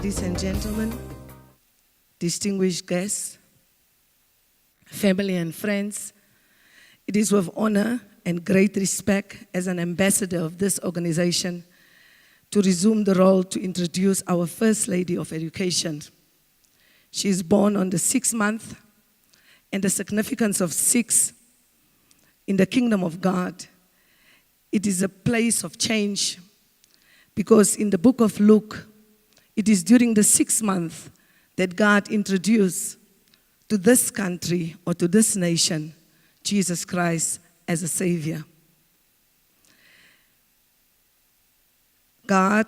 ladies and gentlemen, distinguished guests, family and friends, it is with honor and great respect as an ambassador of this organization to resume the role to introduce our First Lady of Education. She is born on the 6th month, and the significance of 6 in the kingdom of God, it is a place of change, because in the book of Luke, it is during the 6th month that God introduced to this country or to this nation Jesus Christ as a Savior. God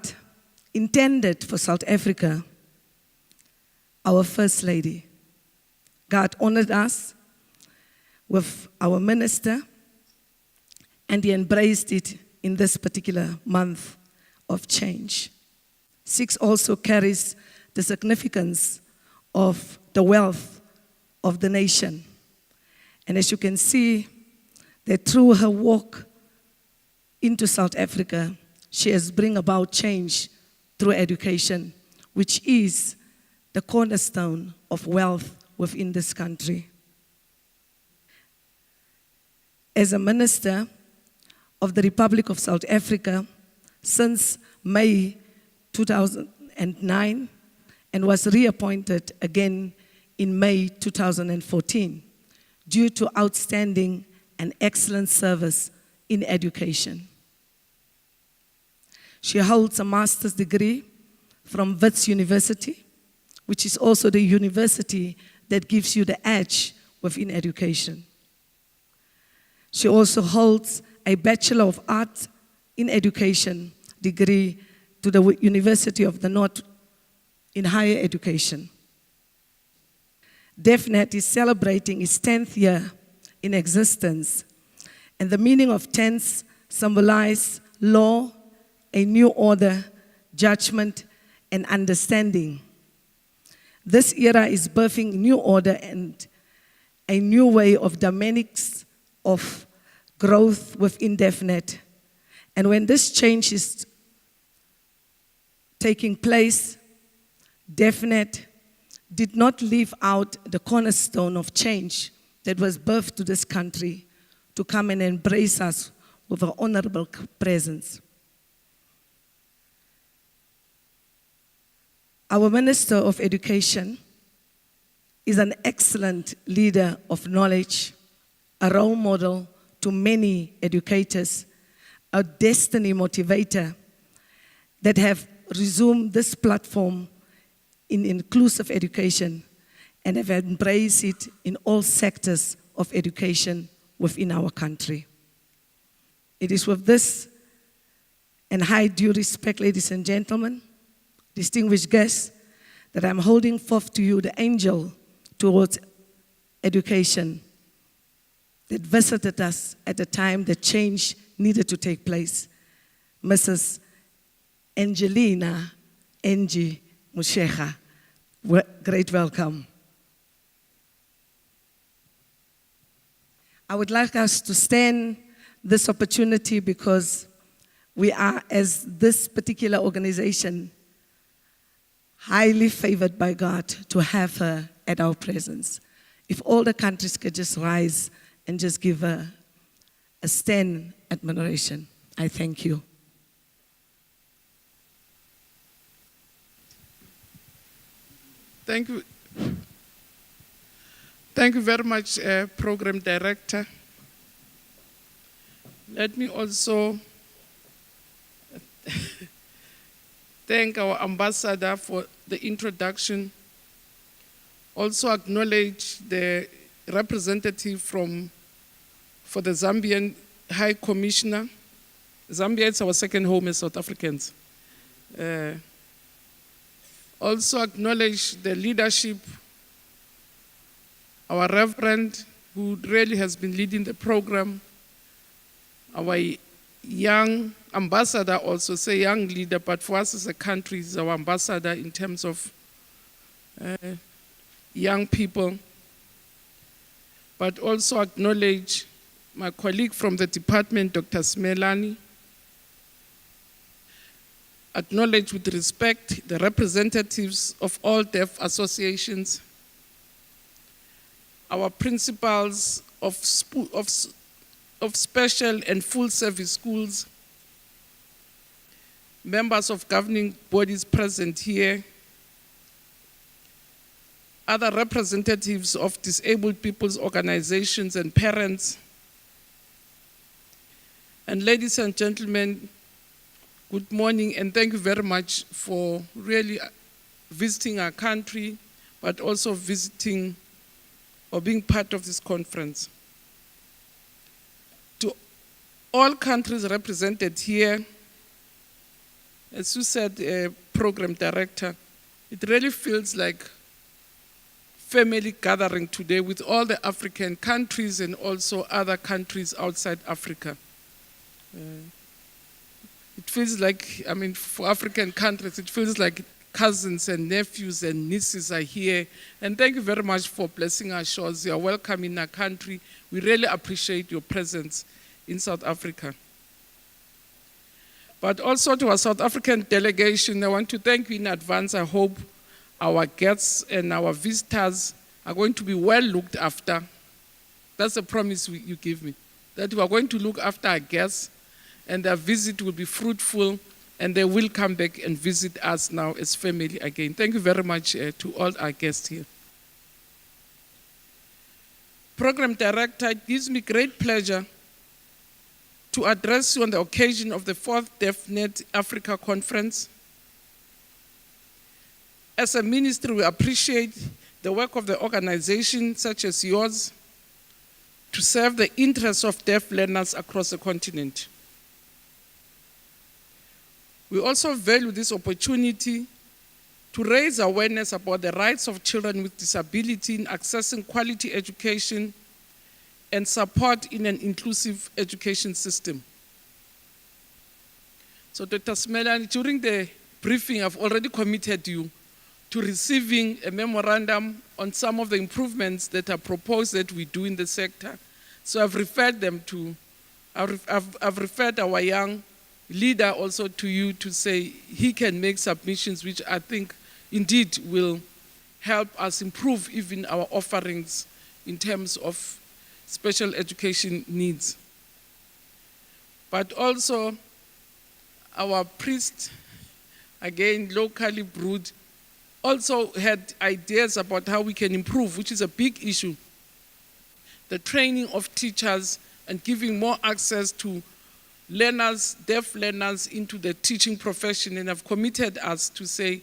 intended for South Africa our First Lady. God honored us with our minister, and He embraced it in this particular month of change. 6 also carries the significance of the wealth of the nation. And as you can see, that through her walk into South Africa, she has brought about change through education, which is the cornerstone of wealth within this country. As a minister of the Republic of South Africa since May 2009, and was reappointed again in May 2014 due to outstanding and excellent service in education. She holds a master's degree from Wits University, which is also the university that gives you the edge within education. She also holds a Bachelor of Arts in Education degree to the University of the North in higher education. DeafNET is celebrating its 10th year in existence, and the meaning of 10th symbolize law, a new order, judgment, and understanding. This era is birthing new order and a new way of dynamics of growth within DeafNET. And when this change is taking place, DeafNET did not leave out the cornerstone of change that was birthed to this country to come and embrace us with an honorable presence. Our Minister of Education is an excellent leader of knowledge, a role model to many educators, a destiny motivator that have resumed this platform in inclusive education and have embraced it in all sectors of education within our country. It is with this and high due respect, ladies and gentlemen, distinguished guests, that I'm holding forth to you the angel towards education that visited us at the time that change needed to take place, Mrs. Angelina Angie Mushekha. Great welcome. I would like us to stand this opportunity because we are, as this particular organization, highly favored by God to have her at our presence. If all the countries could just rise and just give her a stand admiration, I thank you. Thank you. Thank you very much, Program Director. Let me also thank our ambassador for the introduction. Also acknowledge the representative for the Zambian High Commissioner. Zambia is our second home as South Africans. Also acknowledge the leadership, our Reverend, who really has been leading the program, our young ambassador, also say young leader, but for us as a country, is our ambassador in terms of young people. But also acknowledge my colleague from the department, Dr. Smelani. acknowledge with respect the representatives of all deaf associations, our principals of special and full service schools, members of governing bodies present here, other representatives of disabled people's organizations and parents, and ladies and gentlemen, good morning, and thank you very much for really visiting our country, but also visiting or being part of this conference. To all countries represented here, as you said, Program Director, it really feels like family gathering today with all the African countries and also other countries outside Africa. It feels like, I mean, for African countries, it feels like cousins and nephews and nieces are here. And thank you very much for blessing our shores. You are welcome in our country. We really appreciate your presence in South Africa. But also to our South African delegation, I want to thank you in advance. I hope our guests and our visitors are going to be well looked after. That's a promise you give me, that we are going to look after our guests and their visit will be fruitful and they will come back and visit us now as family again. Thank you very much to all our guests here. Program Director, it gives me great pleasure to address you on the occasion of the 4th DeafNET Africa Conference. As a ministry, we appreciate the work of the organization such as yours to serve the interests of deaf learners across the continent. We also value this opportunity to raise awareness about the rights of children with disability in accessing quality education and support in an inclusive education system. So Dr. Smelani, during the briefing, I've already committed you to receiving a memorandum on some of the improvements that are proposed that we do in the sector. So I've referred them to, I've referred our young leader also to you to say he can make submissions which I think indeed will help us improve even our offerings in terms of special education needs. But also our priest, again locally brewed, also had ideas about how we can improve, which is a big issue. The training of teachers and giving more access to learners, deaf learners into the teaching profession, and have committed us to say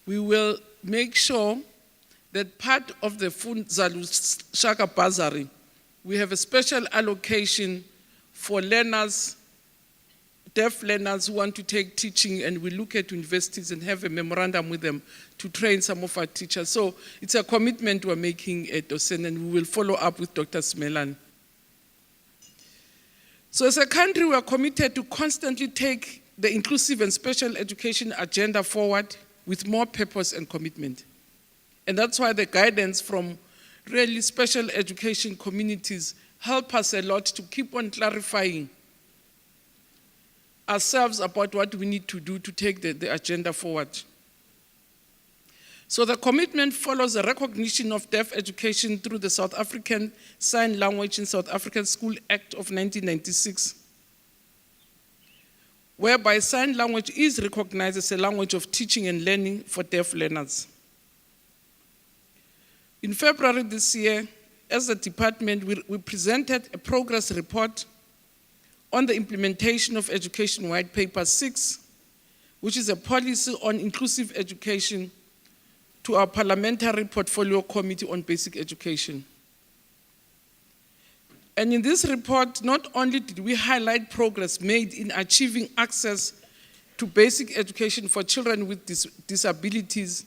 we will make sure that part of the Funzalu Shaka Bursary, we have a special allocation for learners, deaf learners who want to take teaching, and we look at universities and have a memorandum with them to train some of our teachers. So it's a commitment we're making at Dosen, and we will follow up with Dr. Smelan. So as a country, we are committed to constantly take the inclusive and special education agenda forward with more purpose and commitment. And that's why the guidance from really special education communities help us a lot to keep on clarifying ourselves about what we need to do to take the agenda forward. So the commitment follows the recognition of deaf education through the South African Sign Language in South African School Act of 1996, whereby sign language is recognized as a language of teaching and learning for deaf learners. In February this year, as a department, we presented a progress report on the implementation of Education White Paper 6, which is a policy on inclusive education, to our Parliamentary Portfolio Committee on Basic Education. And in this report, not only did we highlight progress made in achieving access to basic education for children with disabilities,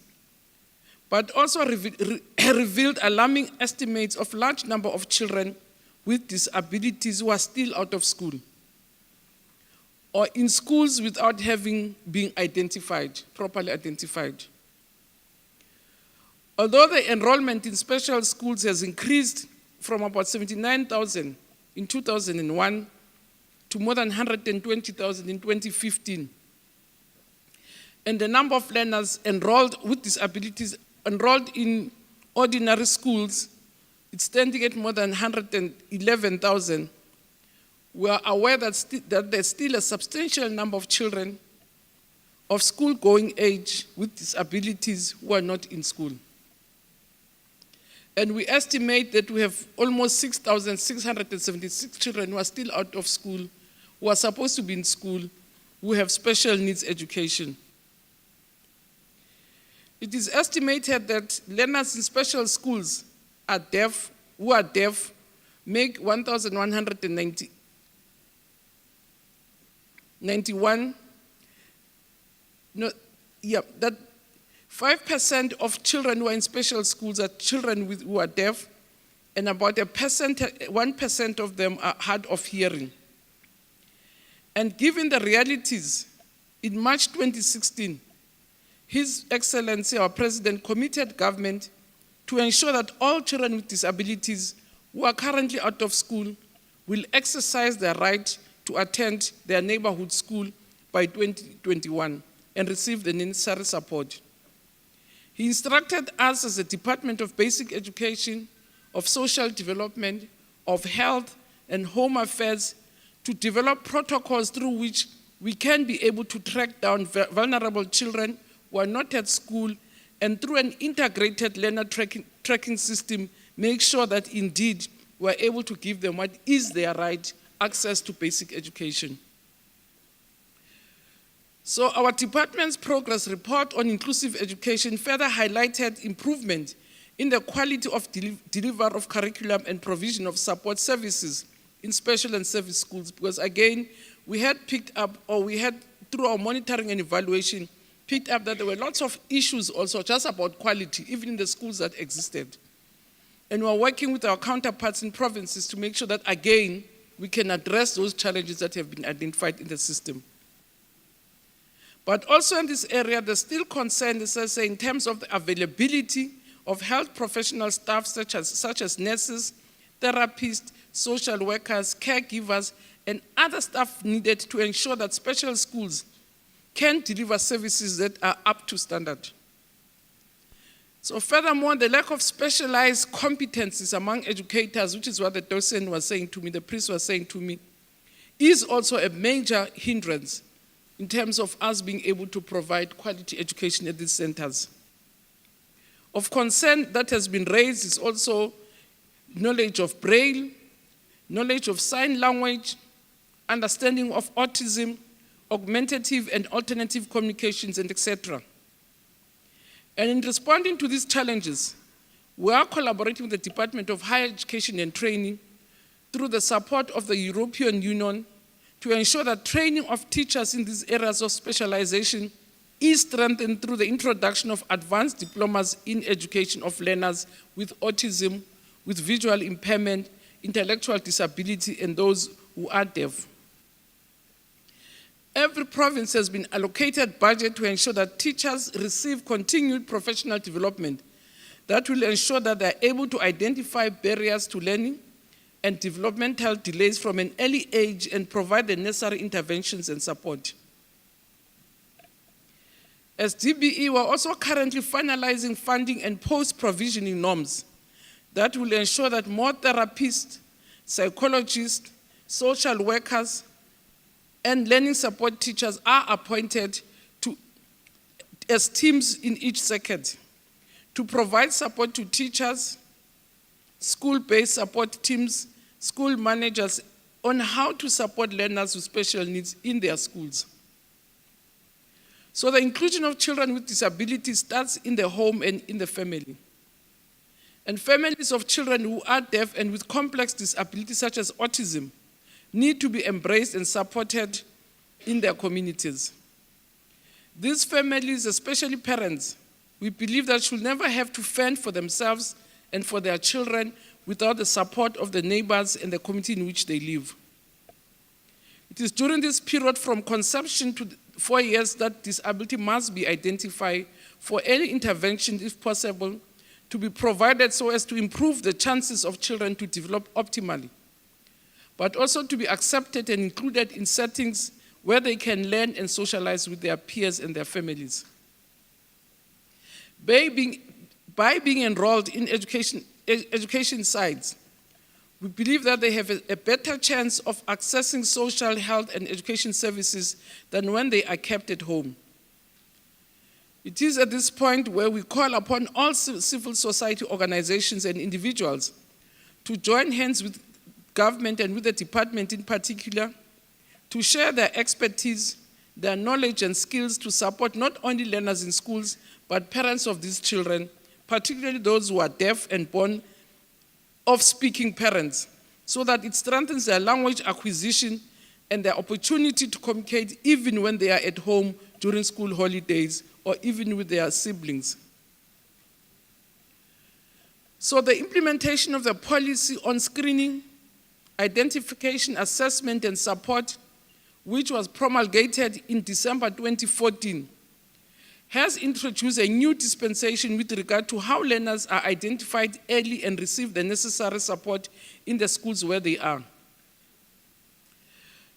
but also revealed alarming estimates of large number of children with disabilities who are still out of school or in schools without having been properly identified. Although the enrollment in special schools has increased from about 79,000 in 2001 to more than 120,000 in 2015, and the number of learners enrolled with disabilities enrolled in ordinary schools, it's standing at more than 111,000. We are aware that there's still a substantial number of children of school-going age with disabilities who are not in school. And we estimate that we have almost 6,676 children who are still out of school, who are supposed to be in school, who have special needs education. It is estimated that learners in special schools who are deaf make 1,191. That 5% of children who are in special schools are children who are deaf, and about 1% of them are hard of hearing. And given the realities, in March 2016, His Excellency, our President, committed government to ensure that all children with disabilities who are currently out of school will exercise their right to attend their neighborhood school by 2021 and receive the necessary support. He instructed us as the Department of Basic Education, of Social Development, of Health and Home Affairs to develop protocols through which we can be able to track down vulnerable children who are not at school, and through an integrated learner tracking system, make sure that indeed we are able to give them what is their right, access to basic education. So our department's progress report on inclusive education further highlighted improvement in the quality of delivery of curriculum and provision of support services in special and service schools, because again, we had through our monitoring and evaluation, picked up that there were lots of issues also just about quality, even in the schools that existed. And we're working with our counterparts in provinces to make sure that, again, we can address those challenges that have been identified in the system. But also in this area, there's still concern, as I say, in terms of the availability of health professional staff such as nurses, therapists, social workers, caregivers, and other staff needed to ensure that special schools can deliver services that are up to standard. So furthermore, the lack of specialized competencies among educators, which is what the docent was saying to me, the priest was saying to me, is also a major hindrance in terms of us being able to provide quality education at these centers. Of concern that has been raised is also knowledge of Braille, knowledge of sign language, understanding of autism, augmentative and alternative communications, and etc. And in responding to these challenges, we are collaborating with the Department of Higher Education and Training through the support of the European Union to ensure that training of teachers in these areas of specialization is strengthened through the introduction of advanced diplomas in education of learners with autism, with visual impairment, intellectual disability, and those who are deaf. Every province has been allocated budget to ensure that teachers receive continued professional development that will ensure that they are able to identify barriers to learning and developmental delays from an early age and provide the necessary interventions and support. As DBE, we're also currently finalizing funding and post-provisioning norms that will ensure that more therapists, psychologists, social workers, and learning support teachers are appointed as teams in each circuit to provide support to teachers, school-based support teams, school managers on how to support learners with special needs in their schools. So the inclusion of children with disabilities starts in the home and in the family. And families of children who are deaf and with complex disabilities such as autism need to be embraced and supported in their communities. These families, especially parents, we believe that should never have to fend for themselves and for their children without the support of the neighbors and the community in which they live. It is during this period from conception to 4 years that disability must be identified for any intervention, if possible, to be provided so as to improve the chances of children to develop optimally, but also to be accepted and included in settings where they can learn and socialize with their peers and their families. By being enrolled in education sites, we believe that they have a better chance of accessing social, health, and education services than when they are kept at home. It is at this point where we call upon all civil society organizations and individuals to join hands with government and with the department in particular to share their expertise, their knowledge and skills to support not only learners in schools, but parents of these children, particularly those who are deaf and born of speaking parents, so that it strengthens their language acquisition and their opportunity to communicate even when they are at home during school holidays or even with their siblings. So the implementation of the policy on screening, identification, assessment, and support, which was promulgated in December 2014, has introduced a new dispensation with regard to how learners are identified early and receive the necessary support in the schools where they are.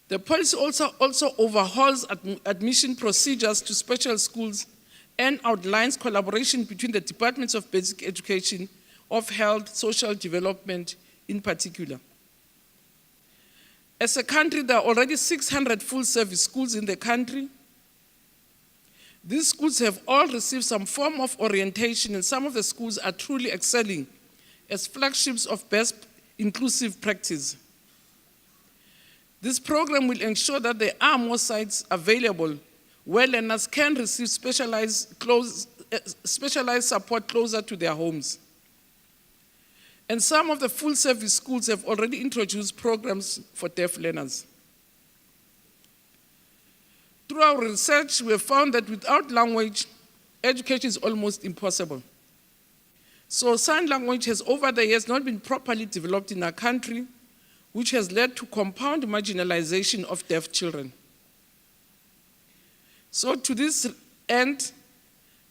The policy also overhauls admission procedures to special schools and outlines collaboration between the departments of basic education, of health, social development in particular. As a country, there are already 600 full-service schools in the country. These schools have all received some form of orientation, and some of the schools are truly excelling as flagships of best inclusive practice. This program will ensure that there are more sites available where learners can receive specialized support closer to their homes. And some of the full-service schools have already introduced programs for deaf learners. Through our research, we have found that without language, education is almost impossible. So sign language has over the years not been properly developed in our country, which has led to compound marginalization of deaf children. So to this end,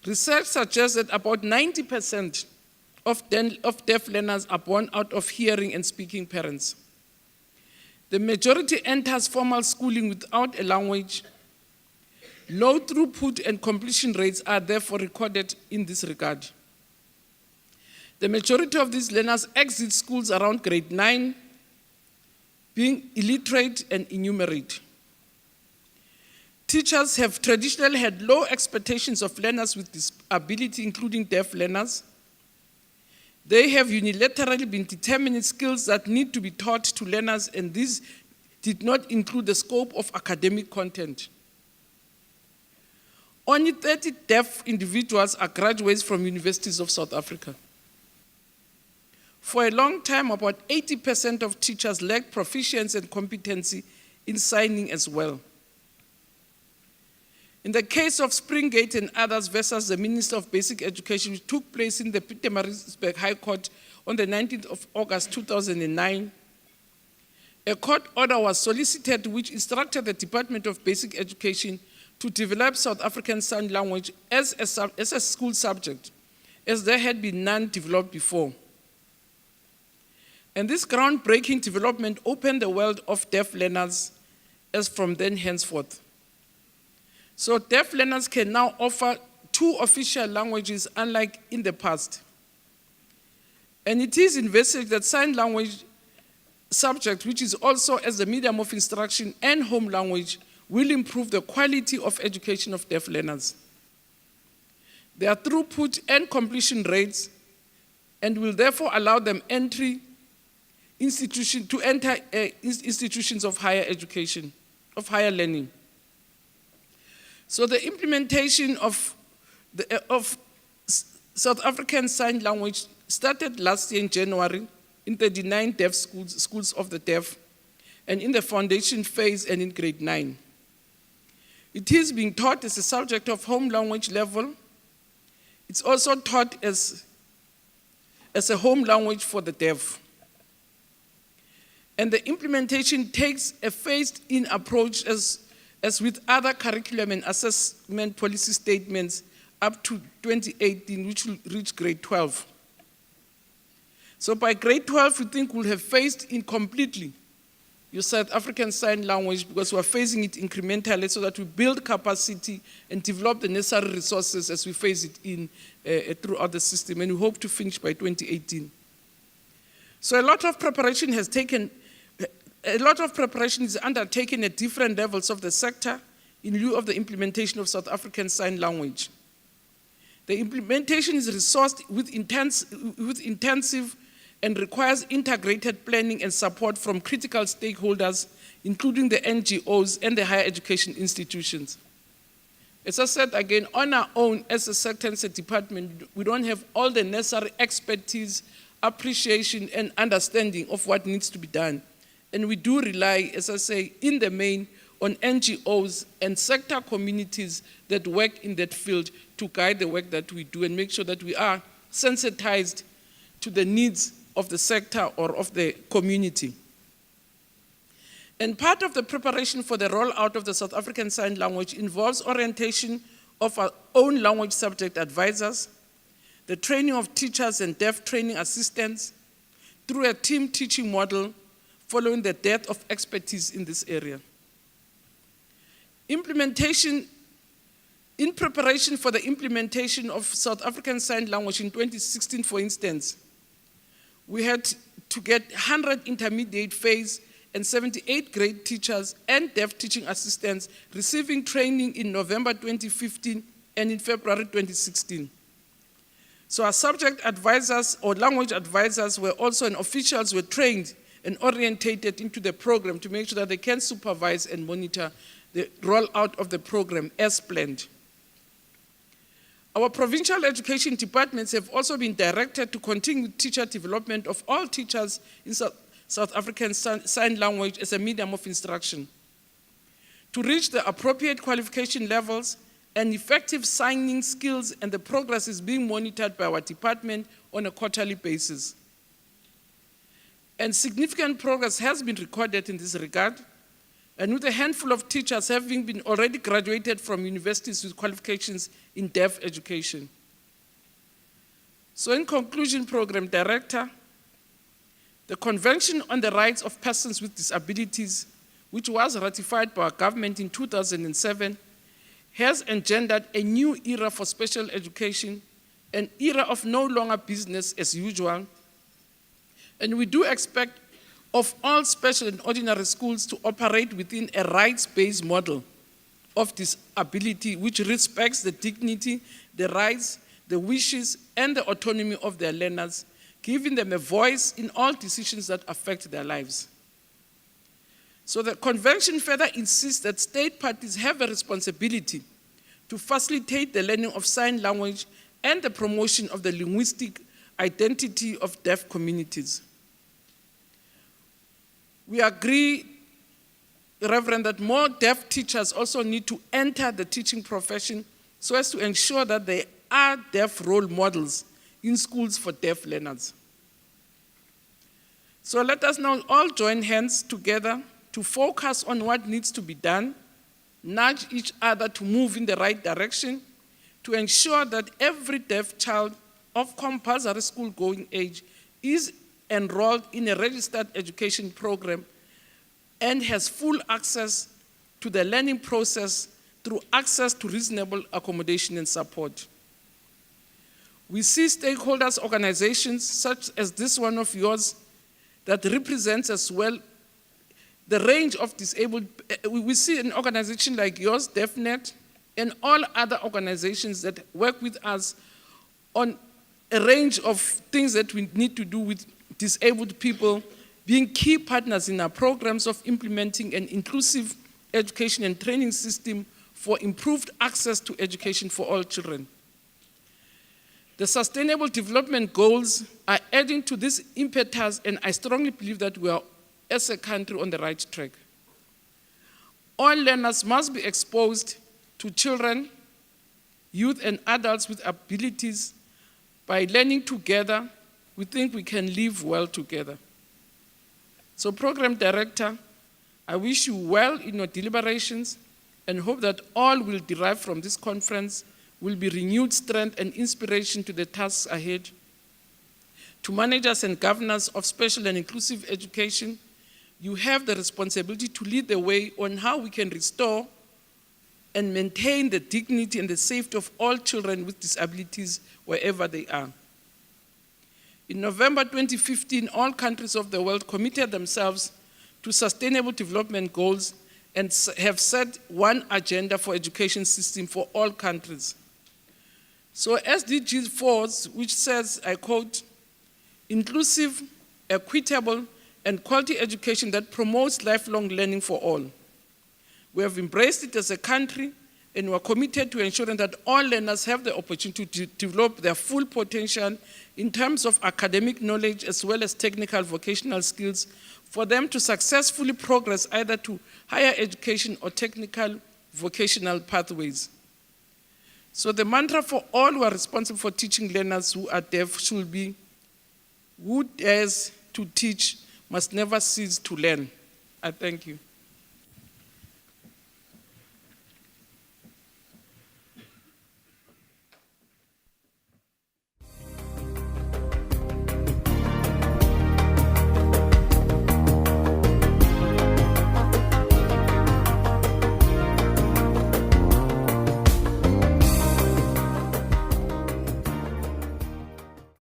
research suggests that about 90% of deaf learners are born out of hearing and speaking parents. The majority enters formal schooling without a language. Low throughput and completion rates are therefore recorded in this regard. The majority of these learners exit schools around grade 9, being illiterate and innumerate. Teachers have traditionally had low expectations of learners with disability, including deaf learners. They have unilaterally been determining skills that need to be taught to learners, and this did not include the scope of academic content. Only 30 deaf individuals are graduates from universities of South Africa. For a long time, about 80% of teachers lack proficiency and competency in signing as well. In the case of Springate and others versus the Minister of Basic Education, which took place in the Pietermaritzburg High Court on the 19th of August 2009, a court order was solicited which instructed the Department of Basic Education to develop South African Sign Language as a school subject, as there had been none developed before. And this groundbreaking development opened the world of deaf learners as from then henceforth. So deaf learners can now offer 2 official languages, unlike in the past. And it is envisaged that sign language subject, which is also as the medium of instruction and home language, will improve the quality of education of deaf learners. Their throughput and completion rates, and will therefore allow them to enter institutions of higher education, of higher learning. So the implementation of South African Sign Language started last year in January in 39 deaf schools of the deaf, and in the foundation phase and in grade 9. It is being taught as a subject of home language level. It's also taught as a home language for the deaf. And the implementation takes a phased-in approach as with other curriculum and assessment policy statements up to 2018, which will reach grade 12. So by grade 12, we think we'll have phased in completely your South African Sign Language because we're phasing it incrementally so that we build capacity and develop the necessary resources as we phase it in throughout the system, and we hope to finish by 2018. So a lot of preparation is undertaken at different levels of the sector in lieu of the implementation of South African Sign Language. The implementation is resourced with intensive and requires integrated planning and support from critical stakeholders, including the NGOs and the higher education institutions. As I said again, on our own as a sector and as a department, we don't have all the necessary expertise, appreciation, and understanding of what needs to be done. And we do rely, as I say, in the main, on NGOs and sector communities that work in that field to guide the work that we do and make sure that we are sensitized to the needs of the sector or of the community. And part of the preparation for the rollout of the South African Sign Language involves orientation of our own language subject advisors, the training of teachers and deaf training assistants through a team teaching model following the dearth of expertise in this area. In preparation for the implementation of South African Sign Language in 2016, for instance, we had to get 100 intermediate phase and 78 grade teachers and deaf teaching assistants receiving training in November 2015 and in February 2016. So our subject advisors or language advisors were also, and officials were trained and orientated into the program to make sure that they can supervise and monitor the rollout of the program as planned. Our provincial education departments have also been directed to continue teacher development of all teachers in South African Sign Language as a medium of instruction. To reach the appropriate qualification levels and effective signing skills, and the progress is being monitored by our department on a quarterly basis. And significant progress has been recorded in this regard, and with a handful of teachers having been already graduated from universities with qualifications in deaf education. So in conclusion, Program Director, the Convention on the Rights of Persons with Disabilities, which was ratified by our government in 2007, has engendered a new era for special education, an era of no longer business as usual. And we do expect of all special and ordinary schools to operate within a rights-based model of disability which respects the dignity, the rights, the wishes, and the autonomy of their learners, giving them a voice in all decisions that affect their lives. So the convention further insists that state parties have a responsibility to facilitate the learning of sign language and the promotion of the linguistic identity of deaf communities. We agree, Reverend, that more deaf teachers also need to enter the teaching profession so as to ensure that they are deaf role models in schools for deaf learners. So let us now all join hands together to focus on what needs to be done, nudge each other to move in the right direction, to ensure that every deaf child of compulsory school-going age is enrolled in a registered education program and has full access to the learning process through access to reasonable accommodation and support. We see stakeholders, organizations such as this one of yours that represents as well the range of disabled. We see an organization like yours, DeafNET, and all other organizations that work with us on a range of things that we need to do with disabled people, being key partners in our programs of implementing an inclusive education and training system for improved access to education for all children. The Sustainable Development Goals are adding to this impetus, and I strongly believe that we are, as a country, on the right track. All learners must be exposed to children, youth, and adults with abilities. By learning together, we think we can live well together. So, Program Director, I wish you well in your deliberations and hope that all will derive from this conference will be renewed strength and inspiration to the tasks ahead. To managers and governors of special and inclusive education, you have the responsibility to lead the way on how we can restore and maintain the dignity and the safety of all children with disabilities wherever they are. In November 2015, all countries of the world committed themselves to sustainable development goals and have set one agenda for education system for all countries. So SDG 4, which says, I quote, inclusive, equitable, and quality education that promotes lifelong learning for all. We have embraced it as a country, and we are committed to ensuring that all learners have the opportunity to develop their full potential in terms of academic knowledge as well as technical vocational skills for them to successfully progress either to higher education or technical vocational pathways. So the mantra for all who are responsible for teaching learners who are deaf should be, who dares to teach must never cease to learn. I thank you.